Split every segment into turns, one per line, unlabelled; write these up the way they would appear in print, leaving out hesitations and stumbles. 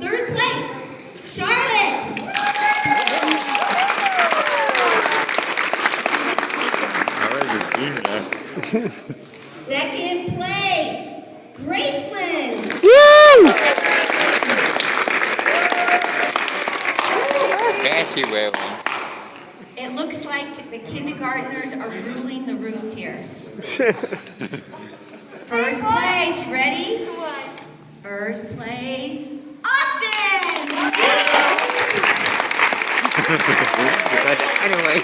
third place, Charlotte. Second place, Graceland.
Fancy way one.
It looks like the kindergartners are ruling the roost here. First place, you ready? First place, Austin!
Anyway.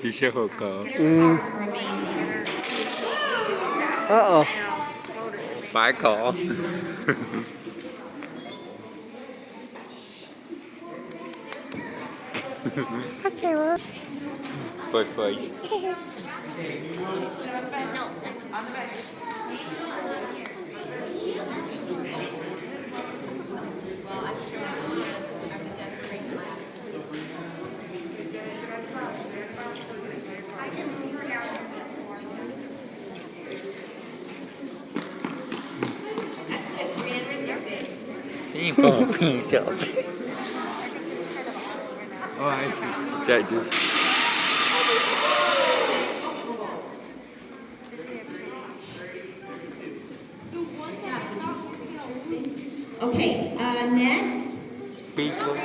Đi xe hồ cờ.
Their cars are amazing.
Uh-oh.
Phải cỏ. Phơi phơi.
Well, I'm sure I'm the dead race last. That's good. Dancing, you're big.
Đi bỏ phi chợ. Ôi, chạy đi.
Okay, next.
People.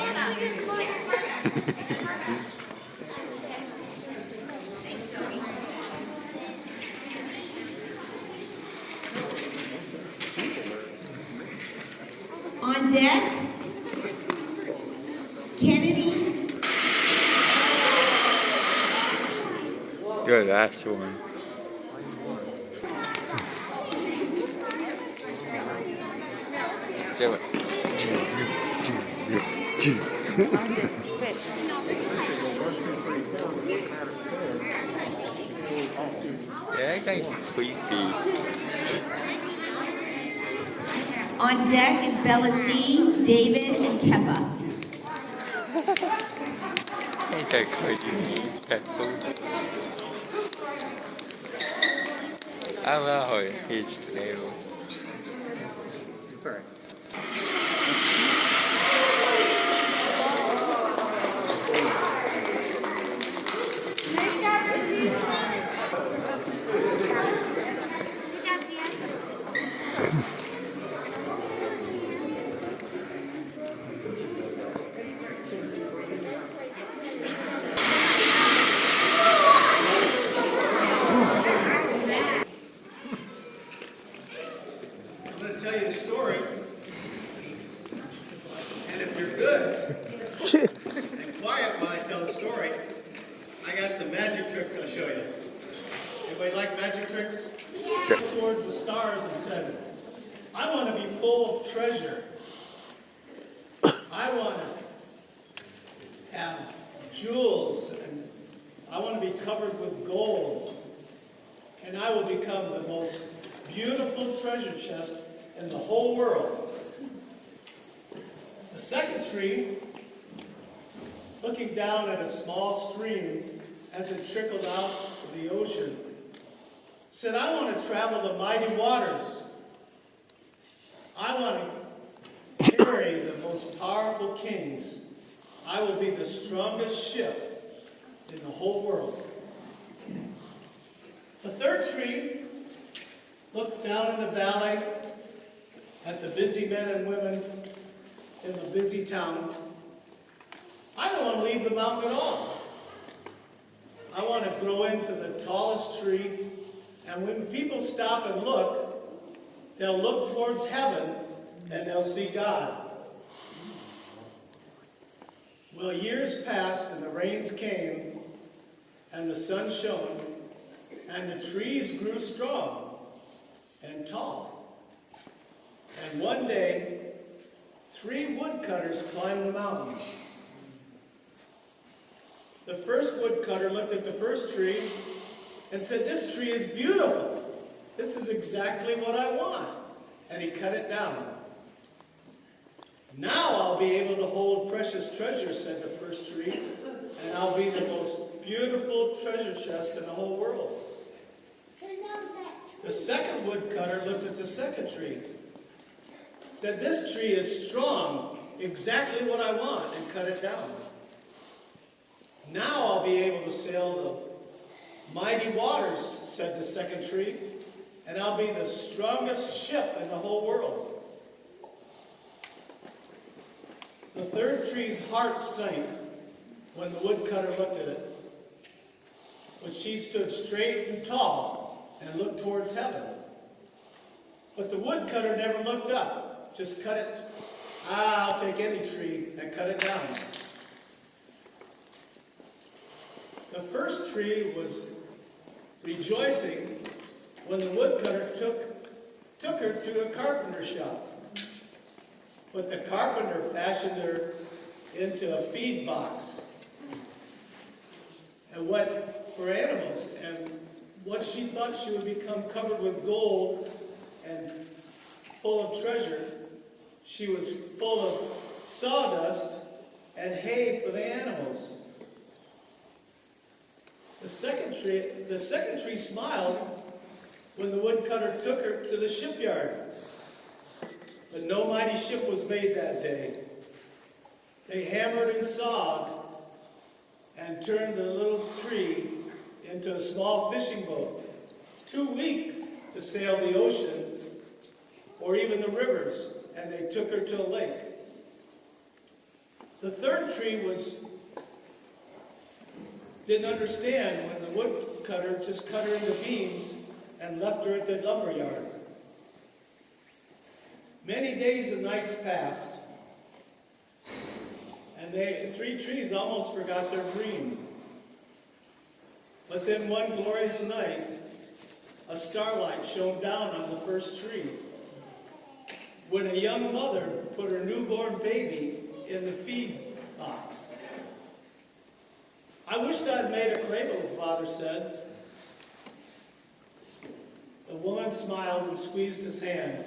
On deck, Kennedy.
You're the last one. Do it. Yeah, I think creepy.
On deck is Bella C, David, and Keppa.
Ain't that crazy? That food. I love his tail.
I'm going to tell you a story, and if you're good and quiet while I tell the story, I got some magic tricks I'll show you. Anybody like magic tricks? Yeah. Towards the stars and said, I want to be full of treasure. I want to have jewels, and I want to be covered with gold, and I will become the most beautiful treasure chest in the whole world. The second tree, looking down at a small stream as it trickled out to the ocean, said, I want to travel the mighty waters. I want to carry the most powerful kings. I will be the strongest ship in the whole world. The third tree looked down in the valley at the busy men and women in the busy town. I don't want to leave the mountain at all. I want to grow into the tallest tree, and when people stop and look, they'll look towards heaven and they'll see God. Well, years passed and the rains came and the sun shone and the trees grew strong and tall. And one day, 3 woodcutters climbed the mountain. The first woodcutter looked at the first tree and said, this tree is beautiful. This is exactly what I want. And he cut it down. Now I'll be able to hold precious treasure, said the first tree, and I'll be the most beautiful treasure chest in the whole world. The second woodcutter looked at the second tree, said, "This tree is strong, exactly what I want," and cut it down. "Now I'll be able to sail the mighty waters," said the second tree, "and I'll be the strongest ship in the whole world." The third tree's heart sank when the woodcutter looked at it. But she stood straight and tall and looked towards heaven. But the woodcutter never looked up, just cut it. I'll take any tree and cut it down. The first tree was rejoicing when the woodcutter took her to a carpenter shop. But the carpenter fashioned her into a feed box and for animals. And what she thought she would become covered with gold and full of treasure, she was full of sawdust and hay for the animals. The second tree smiled when the woodcutter took her to the shipyard. But no mighty ship was made that day. They hammered and sawed and turned the little tree into a small fishing boat, too weak to sail the ocean or even the rivers, and they took her to a lake. The third tree didn't understand when the woodcutter just cut her into beams and left her at the lumber yard. Many days and nights passed, and the three trees almost forgot their dream. But then one glorious night, a starlight shone down on the first tree, when a young mother put her newborn baby in the feed box. "I wished I'd made a cradle," the father said. The woman smiled and squeezed his hand,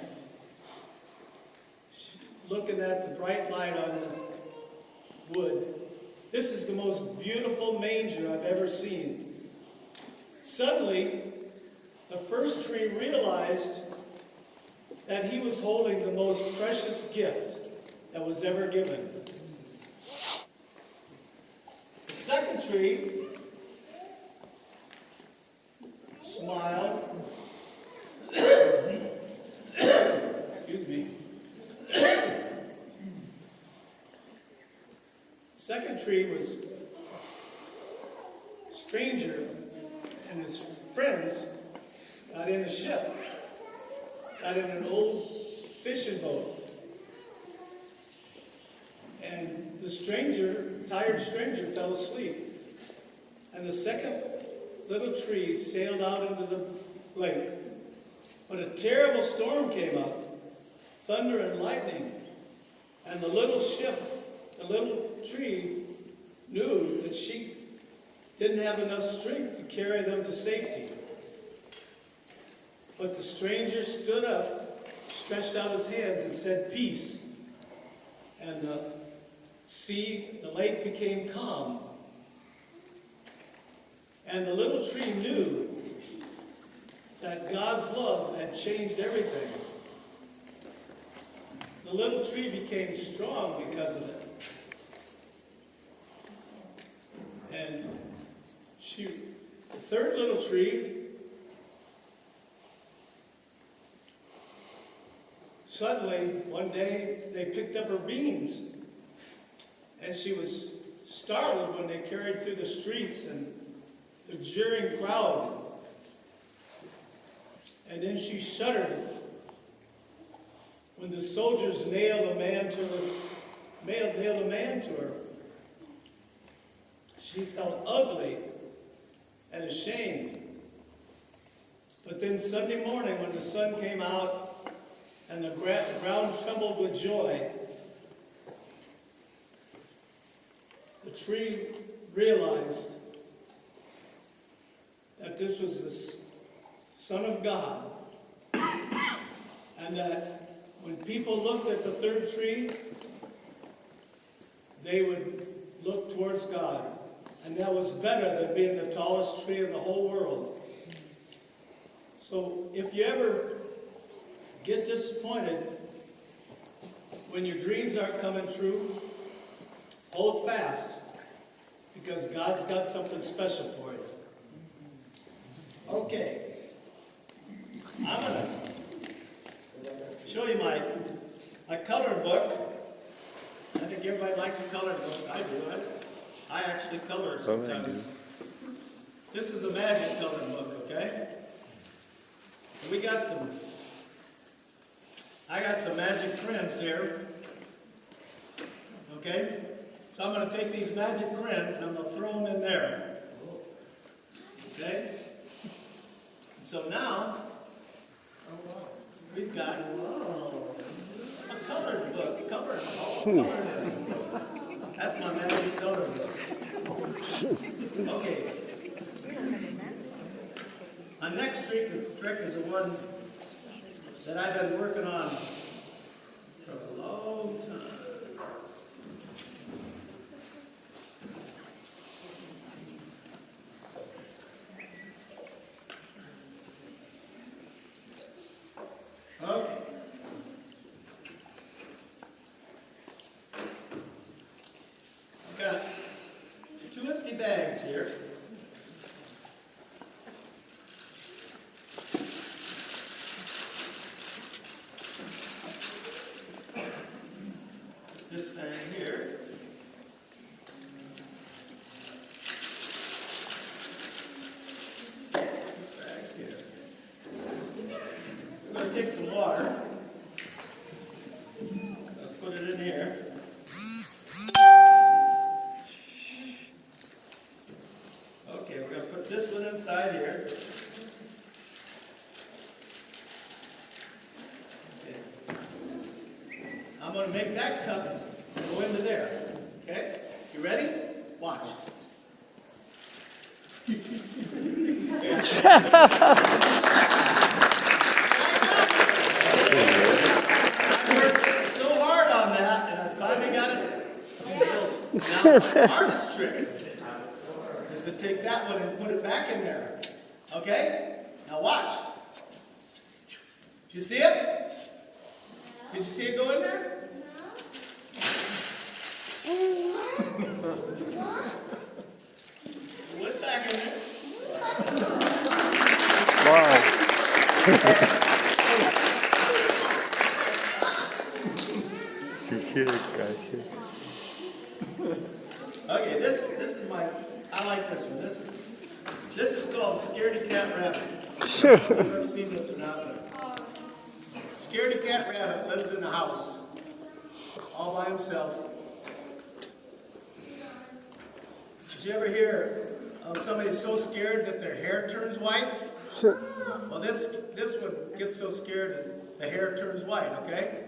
looking at the bright light on the wood. "This is the most beautiful manger I've ever seen." Suddenly, the first tree realized that he was holding the most precious gift that was ever given. The second tree smiled. Excuse me. Second tree was a stranger and his friends got in a ship, got in an old fishing boat. And the tired stranger fell asleep. And the second little tree sailed out into the lake. But a terrible storm came up, thunder and lightning. And the little tree knew that she didn't have enough strength to carry them to safety. But the stranger stood up, stretched out his hands, and said, "Peace." And the lake became calm. And the little tree knew that God's love had changed everything. The little tree became strong because of it. And the third little tree, suddenly, one day, they picked up her beans. And she was startled when they carried through the streets and the jeering crowd. And then she shuddered when the soldiers nailed a man to her. She felt ugly and ashamed. But then Sunday morning, when the sun came out and the ground trembled with joy, the tree realized that this was the Son of God, and that when people looked at the third tree, they would look towards God. And that was better than being the tallest tree in the whole world. So if you ever get disappointed when your dreams aren't coming true, hold fast, because God's got something special for you. Okay. I'm going to show you my coloring book. I think everybody likes coloring books. I do. I actually color sometimes. This is a magic coloring book, okay? And I got some magic crayons here. Okay? So I'm going to take these magic crayons and I'm going to throw them in there. Okay? And so now, we've got a colored book. Colored. That's my magic colored book. Okay. My next trick is the one that I've been working on for a long time. Okay. I've got 2 empty bags here. This bag here. This bag here. I'm going to take some water. I'll put it in here. Okay, we're going to put this one inside here. I'm going to make that cup go into there. Okay? You ready? Watch. I worked so hard on that, and I finally got it. Now, the hardest trick is to take that one and put it back in there. Okay? Now watch. Did you see it? Did you see it go in there? Went back in there.
Wow.
You see it, guys?
Okay, this is I like this one. This is called Scaredy Cat Rabbit. I don't know if you've ever seen this or not, but Scaredy Cat Rabbit lives in the house all by himself. Did you ever hear of somebody so scared that their hair turns white? Well, this one gets so scared that the hair turns white, okay?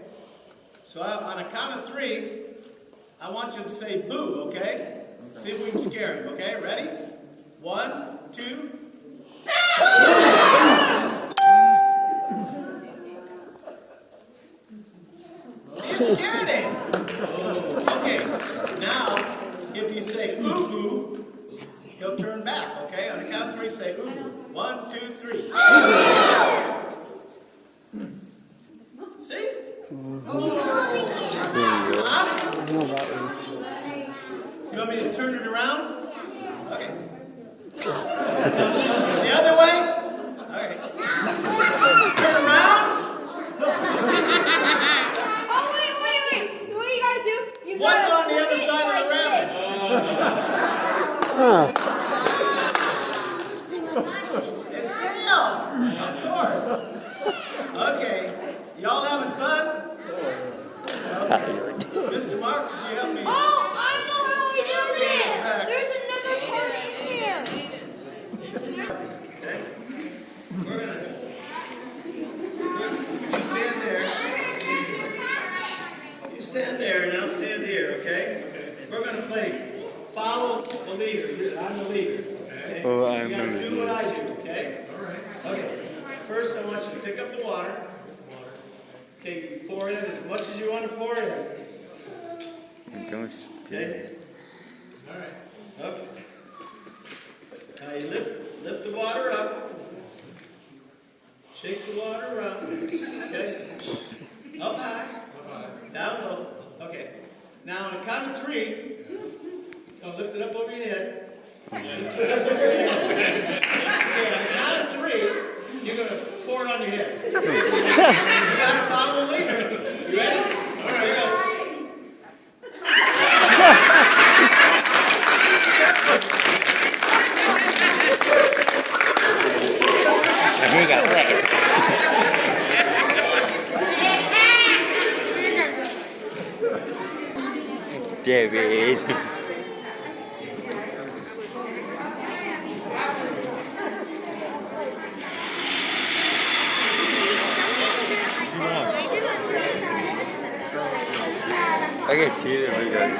So on a count of 3, I want you to say boo, okay? See if we can scare him, okay? Ready? 1, 2. See, it scared him. Okay, now, if you say ooh boo, he'll turn back, okay? On the count of 3, say ooh boo. 1, 2, 3. See? You want me to turn it around? Okay. The other way? Okay. Turn around?
Oh, wait. So what you gotta do?
What's on the other side of the rabbit? It's tail, of course. Okay. Y'all having fun? Mr. Mark, could you help me?
Oh, I know how we do it. There's another part in here.
Okay. We're gonna. You stand there. You stand there, and I'll stand here, okay? We're gonna play follow the leader. I'm the leader. Okay?
Oh, I'm
you gotta
the
do what I do, okay? All right. Okay. First, I want you to pick up the water. Okay, you pour in as much as you want to pour in.
Don't
Okay? All right. Okay. Now you lift the water up. Shake the water around. Okay. Up high. Down low. Okay. Now on the count of 3, don't lift it up over your head. Lift it up over your head. Okay, on the count of 3, you're gonna pour it on your head. You gotta follow the leader. You ready? All right, here we go.
He got wet. David. I can see it every day.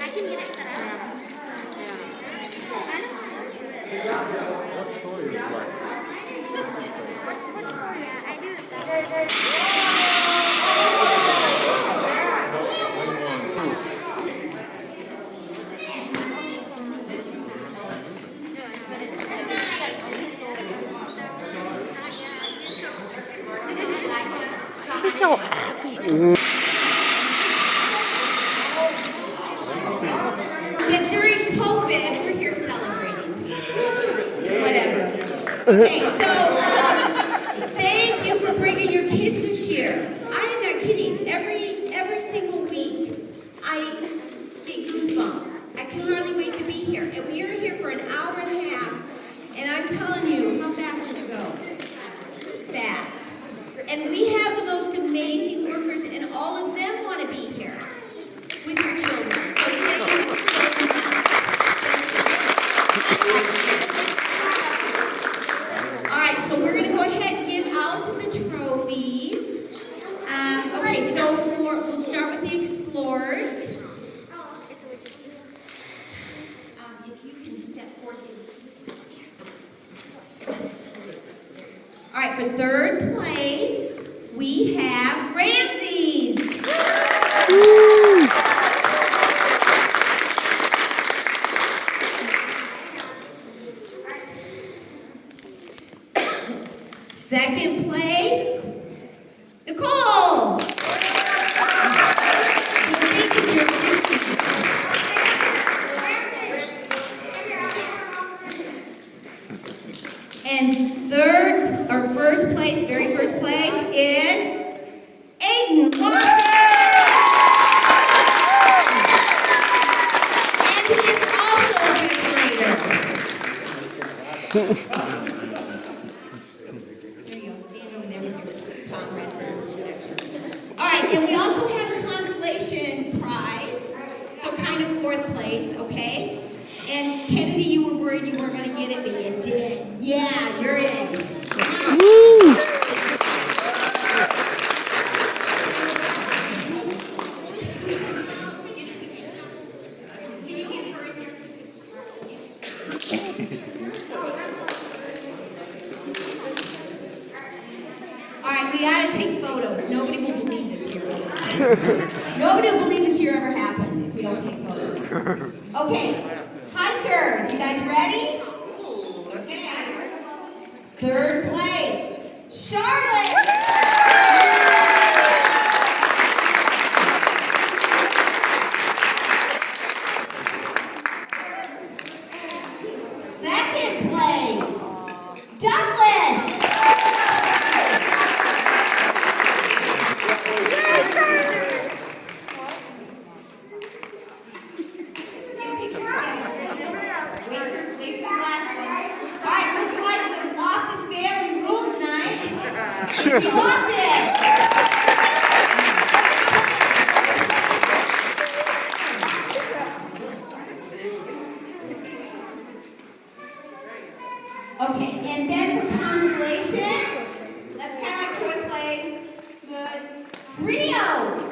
I can get it set up. Yeah, I do it.
She's so happy.
Yeah, during COVID, we're here celebrating. Whatever. Okay, so thank you for bringing your kids this year. I am not kidding. Every single week, I get goosebumps. I can hardly wait to be here. And we are here for an hour and a half, and I'm telling you, how fast does it go? Fast. And we have the most amazing workers, and all of them want to be here with your children. So thank you so much. All right, so we're going to go ahead and give out the trophies. Okay, so we'll start with the Explorers. If you can step forward. All right, for third place, we have Ramses. Second place, Nicole. And third, or first place, very first place is Aiden Walker. And he is also a fifth grader. There you go, stand over there with your comrades and connections. All right, and we also have a consolation prize, so kind of fourth place, okay? And Kennedy, you were worried you weren't going to get it, but you did. Yeah, you're in.
Woo!
Can you get her in there too? All right, we got to take photos. Nobody will believe this year. Nobody will believe this year ever happened if we don't take photos. Okay, hikers, you guys ready? Okay. Third place, Charlotte. Second place, Douglas. Get a picture together. Wait for the last one. All right, looks like the Loftus family ruled tonight. You Loftus. Okay, and then for consolation, that's kind of like fourth place. Good. Rio.